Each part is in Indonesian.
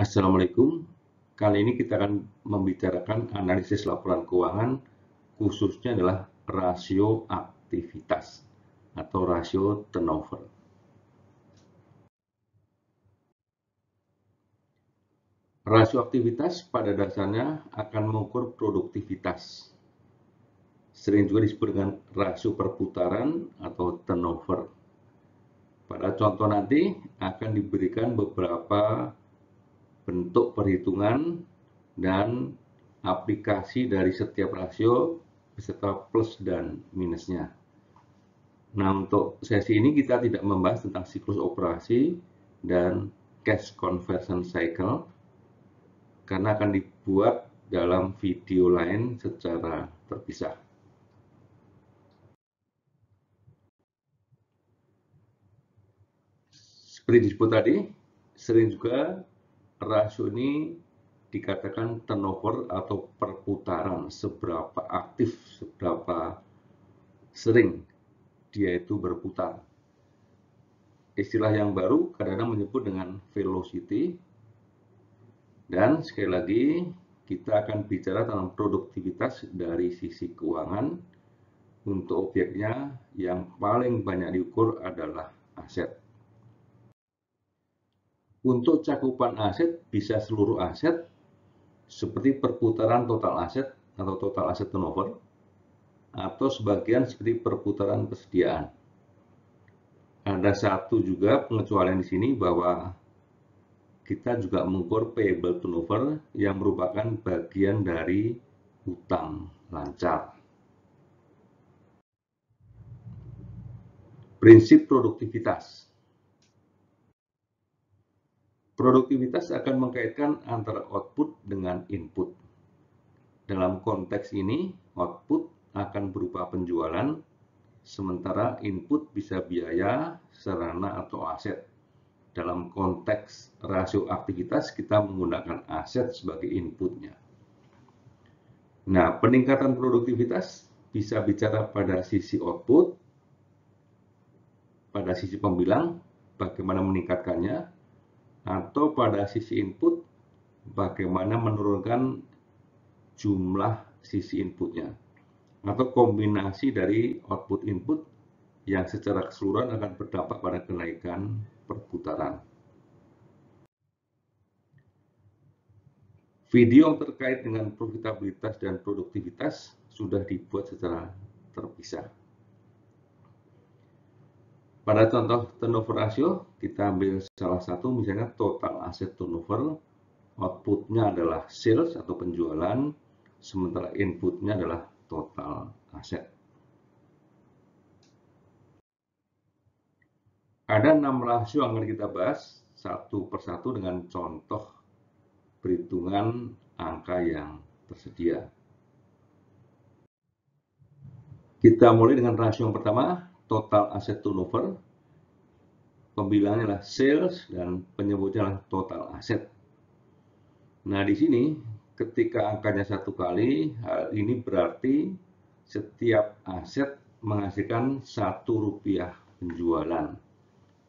Assalamualaikum. Kali ini kita akan membicarakan analisis laporan keuangan, khususnya adalah rasio aktivitas atau rasio turnover. Rasio aktivitas pada dasarnya akan mengukur produktivitas. Sering juga disebut dengan rasio perputaran atau turnover. Pada contoh nanti akan diberikan beberapa bentuk perhitungan dan aplikasi dari setiap rasio beserta plus dan minusnya. Nah, untuk sesi ini kita tidak membahas tentang siklus operasi dan cash conversion cycle karena akan dibuat dalam video lain secara terpisah. Seperti disebut tadi, sering juga rasio ini dikatakan turnover atau perputaran, seberapa aktif, seberapa sering dia itu berputar. Istilah yang baru kadang-kadang menyebut dengan velocity. Dan sekali lagi kita akan bicara tentang produktivitas dari sisi keuangan. Untuk objeknya yang paling banyak diukur adalah aset. Untuk cakupan aset bisa seluruh aset seperti perputaran total aset atau total aset turnover, atau sebagian seperti perputaran persediaan. Ada satu juga pengecualian di sini bahwa kita juga mengukur payable turnover yang merupakan bagian dari hutang lancar. Prinsip produktivitas. Produktivitas akan mengkaitkan antara output dengan input. Dalam konteks ini, output akan berupa penjualan, sementara input bisa biaya, sarana, atau aset. Dalam konteks rasio aktivitas, kita menggunakan aset sebagai inputnya. Nah, peningkatan produktivitas bisa bicara pada sisi output, pada sisi pembilang, bagaimana meningkatkannya, atau pada sisi input, bagaimana menurunkan jumlah sisi inputnya, atau kombinasi dari output input yang secara keseluruhan akan berdampak pada kenaikan perputaran. Video yang terkait dengan profitabilitas dan produktivitas sudah dibuat secara terpisah. Pada contoh turnover ratio, kita ambil salah satu, misalnya total asset turnover, outputnya adalah sales atau penjualan, sementara inputnya adalah total aset. Ada 6 rasio yang akan kita bahas satu persatu dengan contoh perhitungan angka yang tersedia. Kita mulai dengan rasio yang pertama, total asset turnover. Pembilangnya adalah sales dan penyebutnya adalah total asset. Nah, di sini ketika angkanya 1 kali, hal ini berarti setiap aset menghasilkan Rp1 penjualan.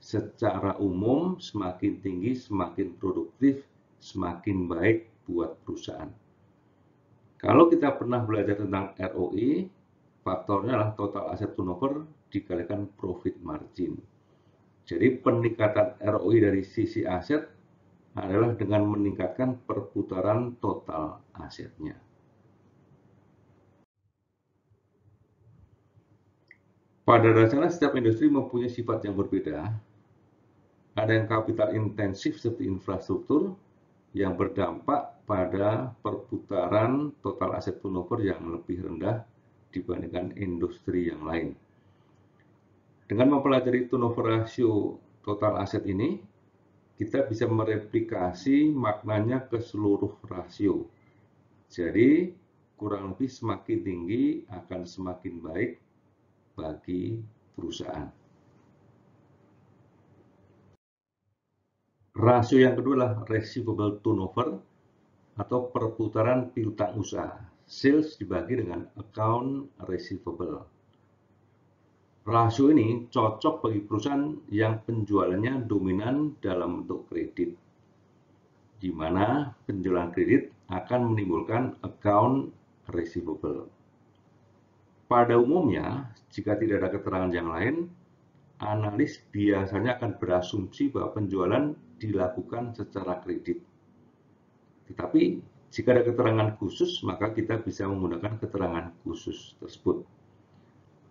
Secara umum, semakin tinggi, semakin produktif, semakin baik buat perusahaan. Kalau kita pernah belajar tentang ROI, faktornya adalah total asset turnover dikalikan profit margin. Jadi peningkatan ROI dari sisi aset adalah dengan meningkatkan perputaran total asetnya. Pada dasarnya setiap industri mempunyai sifat yang berbeda. Ada yang kapital intensif seperti infrastruktur yang berdampak pada perputaran total aset turnover yang lebih rendah dibandingkan industri yang lain. Dengan mempelajari turnover ratio total aset ini, kita bisa mereplikasi maknanya ke seluruh rasio. Jadi, kurang lebih semakin tinggi akan semakin baik bagi perusahaan. Rasio yang kedua adalah receivable turnover atau perputaran piutang usaha. Sales dibagi dengan account receivable. Rasio ini cocok bagi perusahaan yang penjualannya dominan dalam bentuk kredit. di mana penjualan kredit akan menimbulkan account receivable. Pada umumnya, jika tidak ada keterangan yang lain, analis biasanya akan berasumsi bahwa penjualan dilakukan secara kredit. Tetapi, jika ada keterangan khusus, maka kita bisa menggunakan keterangan khusus tersebut.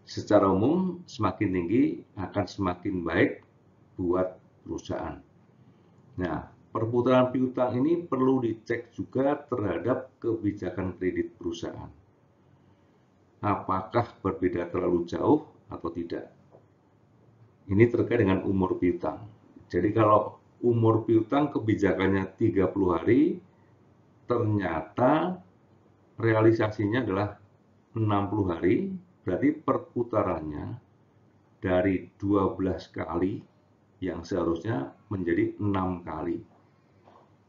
Secara umum, semakin tinggi akan semakin baik buat perusahaan. Nah, perputaran piutang ini perlu dicek juga terhadap kebijakan kredit perusahaan. Apakah berbeda terlalu jauh atau tidak? Ini terkait dengan umur piutang. Jadi kalau umur piutang kebijakannya 30 hari, ternyata realisasinya adalah 60 hari, berarti perputarannya dari 12 kali yang seharusnya menjadi 6 kali.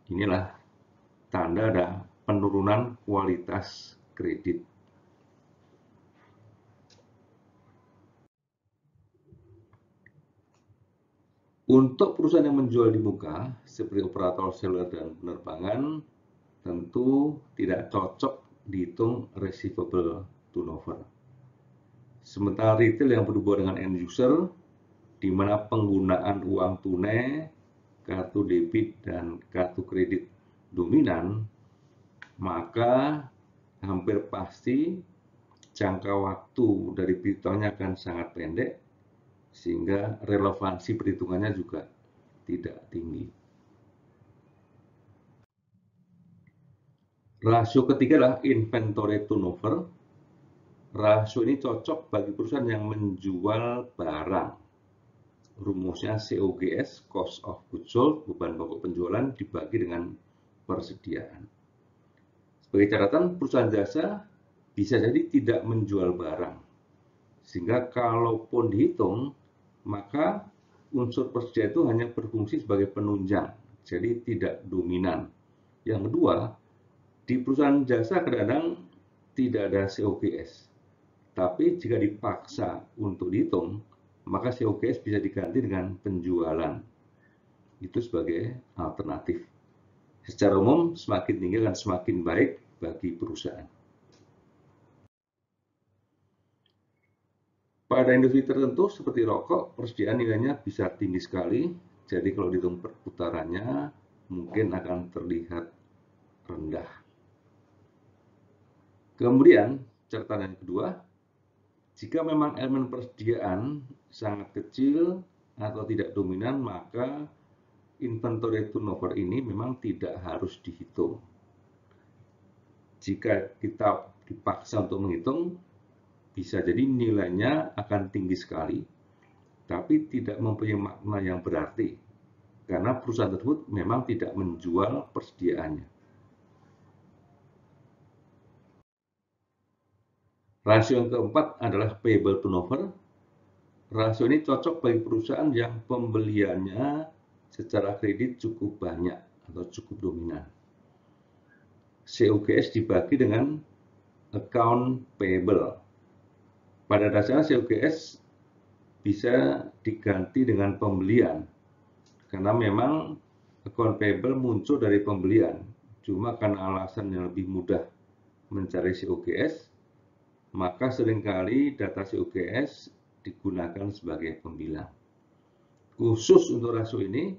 Inilah tanda ada penurunan kualitas kredit. Untuk perusahaan yang menjual di muka, seperti operator seluler dan penerbangan, tentu tidak cocok dihitung receivable turnover. Sementara retail yang berhubungan dengan end user, di mana penggunaan uang tunai, kartu debit, dan kartu kredit dominan, maka hampir pasti jangka waktu dari piutangnya akan sangat pendek, sehingga relevansi perhitungannya juga tidak tinggi. Rasio ketiga adalah inventory turnover. Rasio ini cocok bagi perusahaan yang menjual barang. Rumusnya COGS, cost of goods sold, beban pokok penjualan dibagi dengan persediaan. Sebagai catatan, perusahaan jasa bisa jadi tidak menjual barang. Sehingga kalaupun dihitung, maka unsur persediaan itu hanya berfungsi sebagai penunjang, jadi tidak dominan. Yang kedua, di perusahaan jasa kadang-kadang tidak ada COGS, tapi jika dipaksa untuk dihitung, maka COGS bisa diganti dengan penjualan. Itu sebagai alternatif. Secara umum, semakin tinggi akan semakin baik bagi perusahaan. Pada industri tertentu seperti rokok, persediaan nilainya bisa tinggi sekali. Jadi kalau dihitung perputarannya mungkin akan terlihat rendah. Kemudian catatan yang kedua, jika memang elemen persediaan sangat kecil atau tidak dominan, maka inventory turnover ini memang tidak harus dihitung. Jika kita dipaksa untuk menghitung, bisa jadi nilainya akan tinggi sekali, tapi tidak mempunyai makna yang berarti, karena perusahaan tersebut memang tidak menjual persediaannya. Rasio yang keempat adalah payable turnover. Rasio ini cocok bagi perusahaan yang pembeliannya secara kredit cukup banyak atau cukup dominan. COGS dibagi dengan account payable. Pada dasarnya COGS bisa diganti dengan pembelian, karena memang account payable muncul dari pembelian. Cuma karena alasan yang lebih mudah mencari COGS, maka seringkali data COGS digunakan sebagai pembilang. Khusus untuk rasio ini,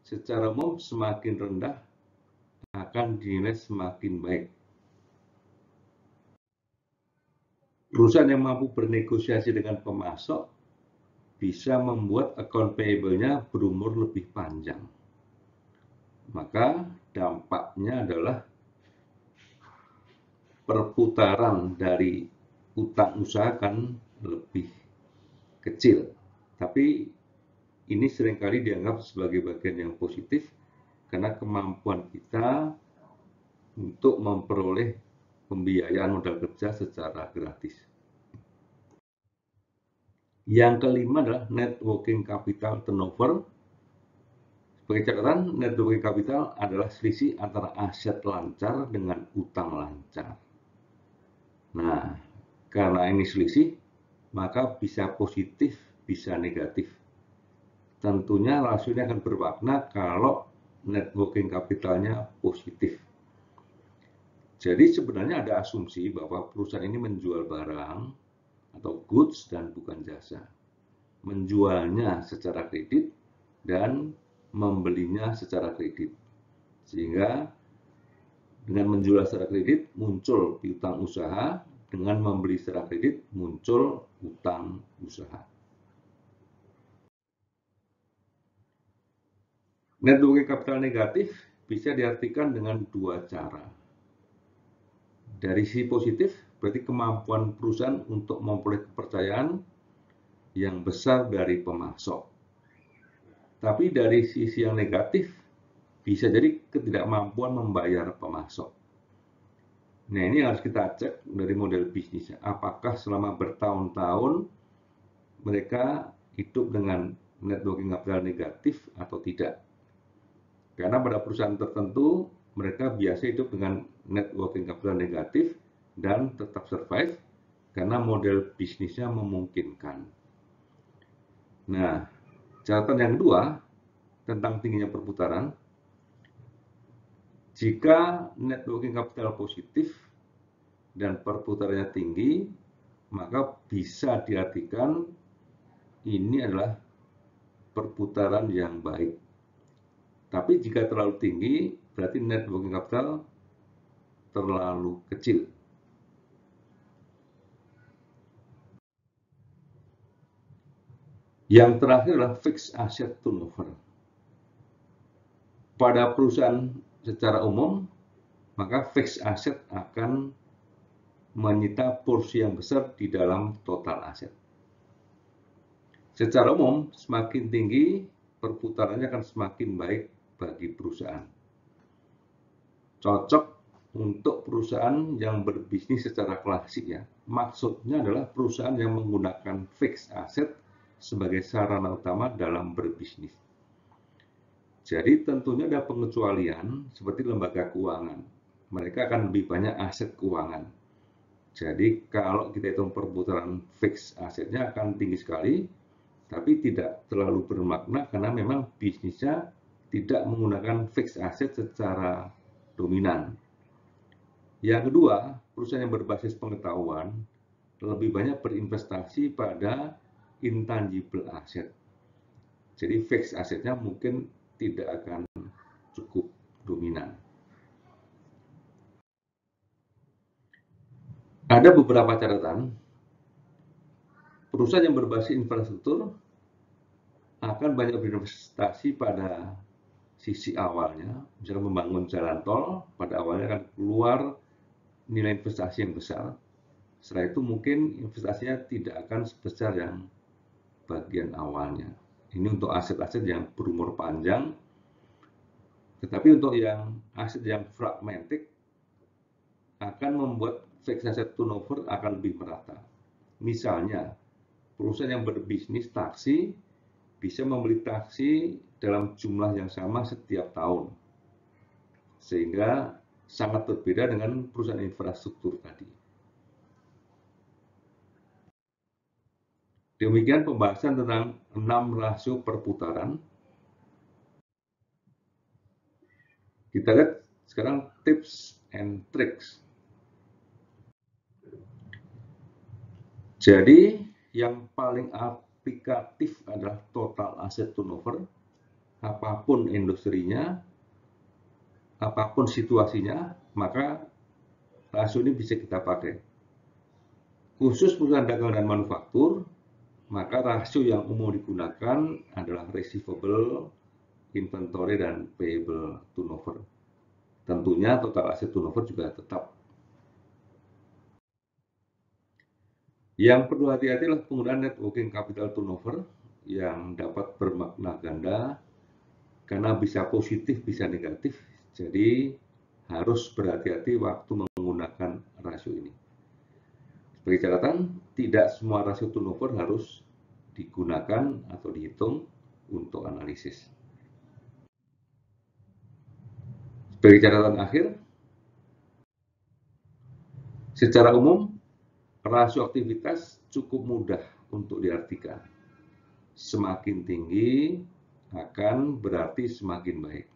secara umum semakin rendah akan dinilai semakin baik. Perusahaan yang mampu bernegosiasi dengan pemasok bisa membuat account payable-nya berumur lebih panjang. Maka dampaknya adalah perputaran dari utang usaha akan lebih kecil. Tapi ini seringkali dianggap sebagai bagian yang positif karena kemampuan kita untuk memperoleh pembiayaan modal kerja secara gratis. Yang kelima adalah net working capital turnover. Sebagai catatan, net working capital adalah selisih antara aset lancar dengan utang lancar. Nah, karena ini selisih, maka bisa positif, bisa negatif. Tentunya rasio ini akan bermakna kalau net working capitalnya positif. Jadi sebenarnya ada asumsi bahwa perusahaan ini menjual barang atau goods dan bukan jasa. Menjualnya secara kredit dan membelinya secara kredit. Sehingga dengan menjual secara kredit muncul piutang usaha, dengan membeli secara kredit muncul utang usaha. Net working capital negatif bisa diartikan dengan dua cara. Dari sisi positif, berarti kemampuan perusahaan untuk memperoleh kepercayaan yang besar dari pemasok. Tapi dari sisi yang negatif, bisa jadi ketidakmampuan membayar pemasok. Nah, ini harus kita cek dari model bisnisnya. Apakah selama bertahun-tahun mereka hidup dengan net working capital negatif atau tidak? Karena pada perusahaan tertentu, mereka biasa hidup dengan net working capital negatif dan tetap survive karena model bisnisnya memungkinkan. Nah, catatan yang kedua tentang tingginya perputaran, jika net working capital positif dan perputarannya tinggi, maka bisa diartikan ini adalah perputaran yang baik. Tapi jika terlalu tinggi, berarti net working capital terlalu kecil. Yang terakhir adalah fixed asset turnover. Pada perusahaan secara umum, maka fixed asset akan menyita porsi yang besar di dalam total aset. Secara umum, semakin tinggi perputarannya akan semakin baik bagi perusahaan. Cocok untuk perusahaan yang berbisnis secara klasik ya. Maksudnya adalah perusahaan yang menggunakan fixed asset sebagai sarana utama dalam berbisnis. Jadi tentunya ada pengecualian seperti lembaga keuangan. Mereka akan lebih banyak aset keuangan. Jadi kalau kita hitung perputaran fixed asetnya akan tinggi sekali, tapi tidak terlalu bermakna karena memang bisnisnya tidak menggunakan fixed asset secara dominan. Yang kedua, perusahaan yang berbasis pengetahuan lebih banyak berinvestasi pada intangible asset. Jadi fixed assetnya mungkin tidak akan cukup dominan. Ada beberapa catatan. Perusahaan yang berbasis infrastruktur akan banyak berinvestasi pada sisi awalnya, misalnya membangun jalan tol, pada awalnya akan keluar nilai investasi yang besar. Setelah itu mungkin investasinya tidak akan sebesar yang bagian awalnya. Ini untuk aset-aset yang berumur panjang, tetapi untuk yang aset yang fragmented akan membuat fixed asset turnover akan lebih merata. Misalnya, perusahaan yang berbisnis taksi bisa membeli taksi dalam jumlah yang sama setiap tahun, sehingga sangat berbeda dengan perusahaan infrastruktur tadi. Demikian pembahasan tentang 6 rasio perputaran. Kita lihat sekarang tips and tricks. Jadi yang paling aplikatif adalah total asset turnover. Apapun industrinya, apapun situasinya, maka rasio ini bisa kita pakai. Khusus perusahaan dagang dan manufaktur, maka rasio yang umum digunakan adalah receivable, inventory, dan payable turnover. Tentunya total asset turnover juga tetap. Yang perlu hati-hati adalah penggunaan net working capital turnover yang dapat bermakna ganda karena bisa positif, bisa negatif. Jadi harus berhati-hati waktu menggunakan rasio ini. Sebagai catatan, tidak semua rasio turnover harus digunakan atau dihitung untuk analisis. Sebagai catatan akhir, secara umum, rasio aktivitas cukup mudah untuk diartikan. Semakin tinggi akan berarti semakin baik.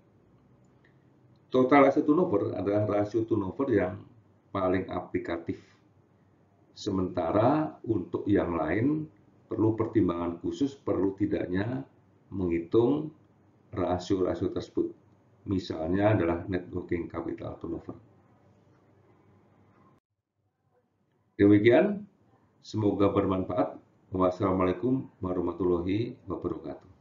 Total asset turnover adalah rasio turnover yang paling aplikatif. Sementara untuk yang lain perlu pertimbangan khusus, perlu tidaknya menghitung rasio-rasio tersebut. Misalnya adalah net working capital turnover. Demikian, semoga bermanfaat. Wassalamualaikum warahmatullahi wabarakatuh.